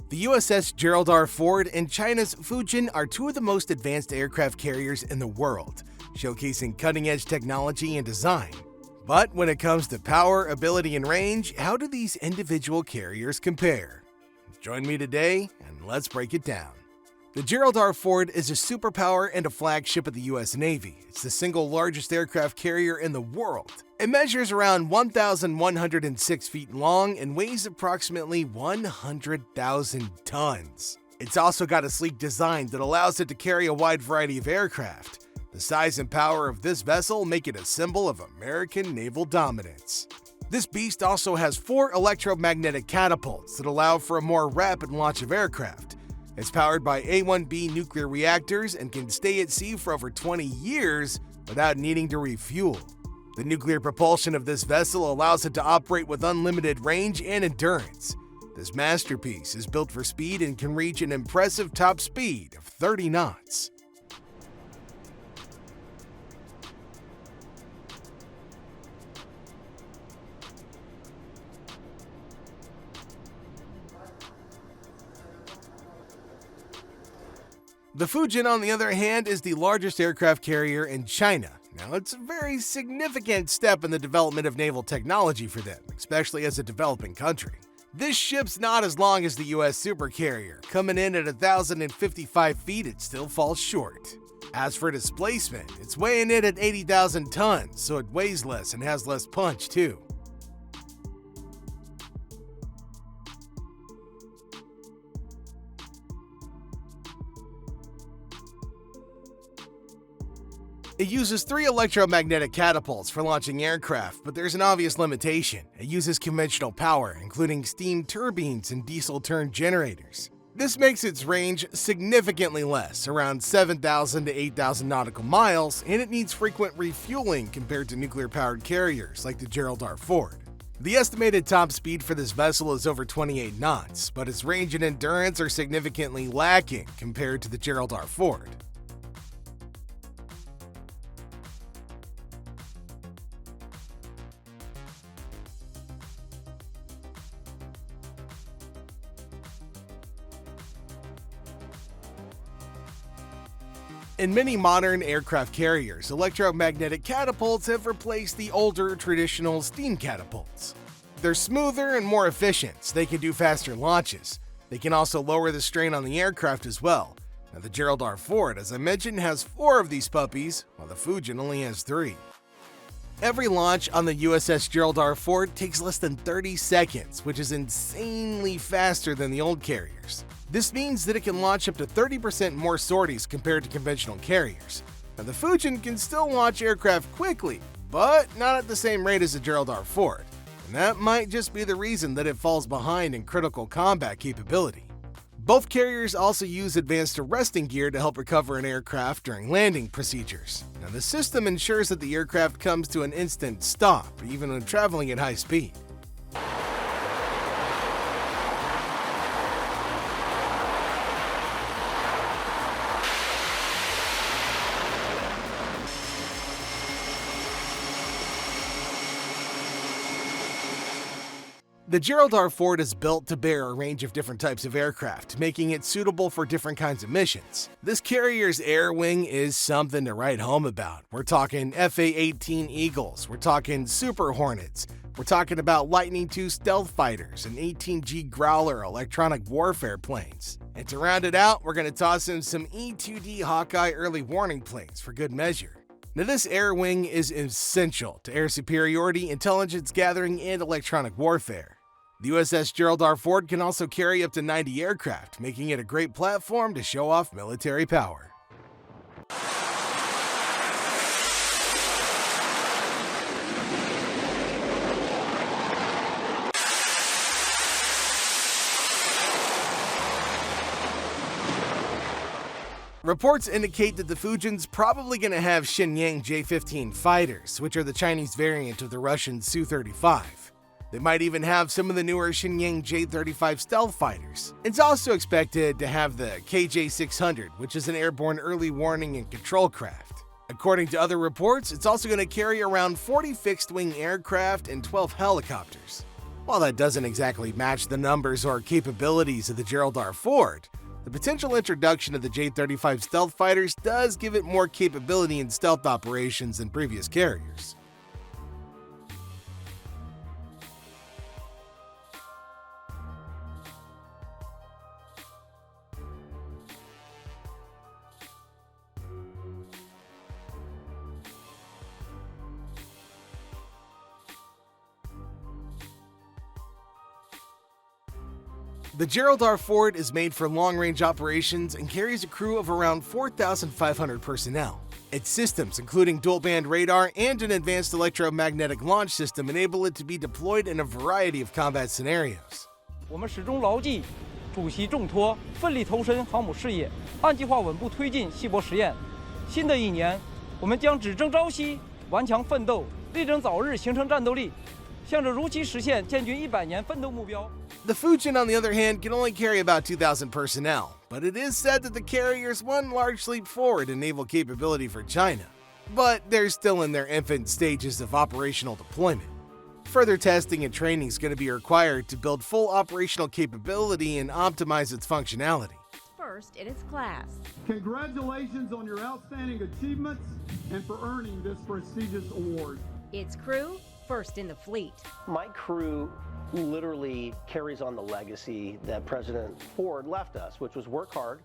The USS Gerald R. Ford and China's Fujian are two of the most advanced aircraft carriers in the world, showcasing cutting-edge technology and design. But when it comes to power, ability, and range, how do these individual carriers compare? Join me today, and let's break it down. The Gerald R. Ford is a superpower and a flagship of the U.S. Navy. It's the single largest aircraft carrier in the world. It measures around 1,106 feet long and weighs approximately 100,000 tons. It's also got a sleek design that allows it to carry a wide variety of aircraft. The size and power of this vessel make it a symbol of American naval dominance. This beast also has 4 electromagnetic catapults that allow for a more rapid launch of aircraft. It's powered by A-1B nuclear reactors and can stay at sea for over 20 years without needing to refuel. The nuclear propulsion of this vessel allows it to operate with unlimited range and endurance. This masterpiece is built for speed and can reach an impressive top speed of 30 knots. The Fujian, on the other hand, is the largest aircraft carrier in China. Now, it's a very significant step in the development of naval technology for them, especially as a developing country. This ship's not as long as the U.S. supercarrier. Coming in at 1,055 feet, it still falls short. As for displacement, it's weighing in at 80,000 tons, so it weighs less and has less punch, too. It uses 3 electromagnetic catapults for launching aircraft, but there's an obvious limitation. It uses conventional power, including steam turbines and diesel-turned generators. This makes its range significantly less, around 7,000 to 8,000 nautical miles, and it needs frequent refueling compared to nuclear-powered carriers like the Gerald R. Ford. The estimated top speed for this vessel is over 28 knots, but its range and endurance are significantly lacking compared to the Gerald R. Ford. In many modern aircraft carriers, electromagnetic catapults have replaced the older traditional steam catapults. They're smoother and more efficient, so they can do faster launches. They can also lower the strain on the aircraft as well. Now, the Gerald R. Ford, as I mentioned, has 4 of these puppies, while the Fujian only has 3. Every launch on the USS Gerald R. Ford takes less than 30 seconds, which is insanely faster than the old carriers. This means that it can launch up to 30% more sorties compared to conventional carriers. Now, the Fujian can still launch aircraft quickly, but not at the same rate as the Gerald R. Ford, and that might just be the reason that it falls behind in critical combat capability. Both carriers also use advanced arresting gear to help recover an aircraft during landing procedures. Now, the system ensures that the aircraft comes to an instant stop, even when traveling at high speed. The Gerald R. Ford is built to bear a range of different types of aircraft, making it suitable for different kinds of missions. This carrier's air wing is something to write home about. We're talking FA-18 Eagles, we're talking Super Hornets, we're talking about Lightning II stealth fighters and 18G Growler electronic warfare planes. And to round it out, we're going to toss in some E-2D Hawkeye early warning planes for good measure. Now, this air wing is essential to air superiority, intelligence gathering, and electronic warfare. The USS Gerald R. Ford can also carry up to 90 aircraft, making it a great platform to show off military power. Reports indicate that the Fujian's probably going to have Shenyang J-15 fighters, which are the Chinese variant of the Russian Su-35. They might even have some of the newer Shenyang J-35 stealth fighters. It's also expected to have the KJ-600, which is an airborne early warning and control craft. According to other reports, it's also going to carry around 40 fixed-wing aircraft and 12 helicopters. While that doesn't exactly match the numbers or capabilities of the Gerald R. Ford, the potential introduction of the J-35 stealth fighters does give it more capability in stealth operations than previous carriers. The Gerald R. Ford is made for long-range operations and carries a crew of around 4,500 personnel. Its systems, including dual-band radar and an advanced electromagnetic launch system, enable it to be deployed in a variety of combat scenarios. 我们始终牢记主席重托，奋力投身航母事业，按计划稳步推进细胞实验。新的一年，我们将只争朝夕，顽强奋斗，力争早日形成战斗力，向着如期实现建军100年奋斗目标。 The Fujian, on the other hand, can only carry about 2,000 personnel, but it is said that the carrier's one large leap forward in naval capability for China. But they're still in their infant stages of operational deployment. Further testing and training is going to be required to build full operational capability and optimize its functionality. First in its class. Congratulations on your outstanding achievements and for earning this prestigious award. Its crew, first in the fleet. My crew literally carries on the legacy that President Ford left us, which was work hard,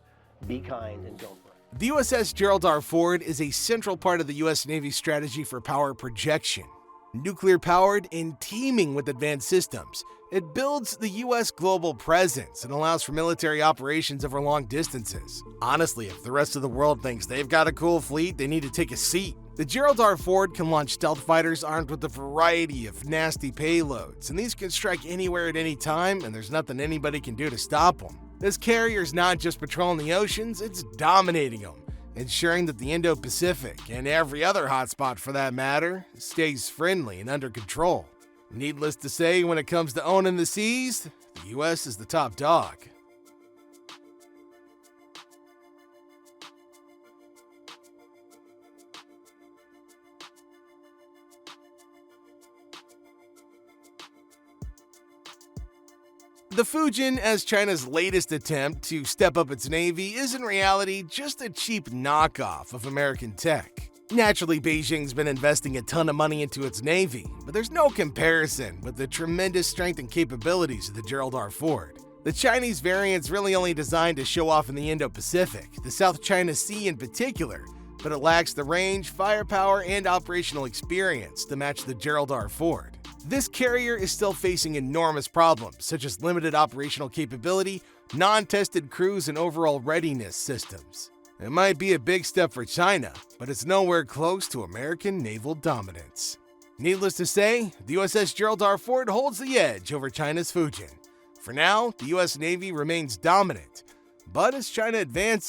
be kind, and don't break. The USS Gerald R. Ford is a central part of the U.S. Navy's strategy for power projection. Nuclear-powered and teeming with advanced systems, it builds the U.S. global presence and allows for military operations over long distances. Honestly, if the rest of the world thinks they've got a cool fleet, they need to take a seat. The Gerald R. Ford can launch stealth fighters armed with a variety of nasty payloads, and these can strike anywhere at any time, and there's nothing anybody can do to stop them. This carrier's not just patrolling the oceans, it's dominating them, ensuring that the Indo-Pacific, and every other hotspot for that matter, stays friendly and under control. Needless to say, when it comes to owning the seas, the U.S. is the top dog. The Fujian, as China's latest attempt to step up its navy, is in reality just a cheap knockoff of American tech. Naturally, Beijing's been investing a ton of money into its navy, but there's no comparison with the tremendous strength and capabilities of the Gerald R. Ford. The Chinese variant's really only designed to show off in the Indo-Pacific, the South China Sea in particular, but it lacks the range, firepower, and operational experience to match the Gerald R. Ford. This carrier is still facing enormous problems, such as limited operational capability, non-tested crews, and overall readiness systems. It might be a big step for China, but it's nowhere close to American naval dominance. Needless to say, the USS Gerald R. Ford holds the edge over China's Fujian. For now, the US Navy remains dominant, but as China advances,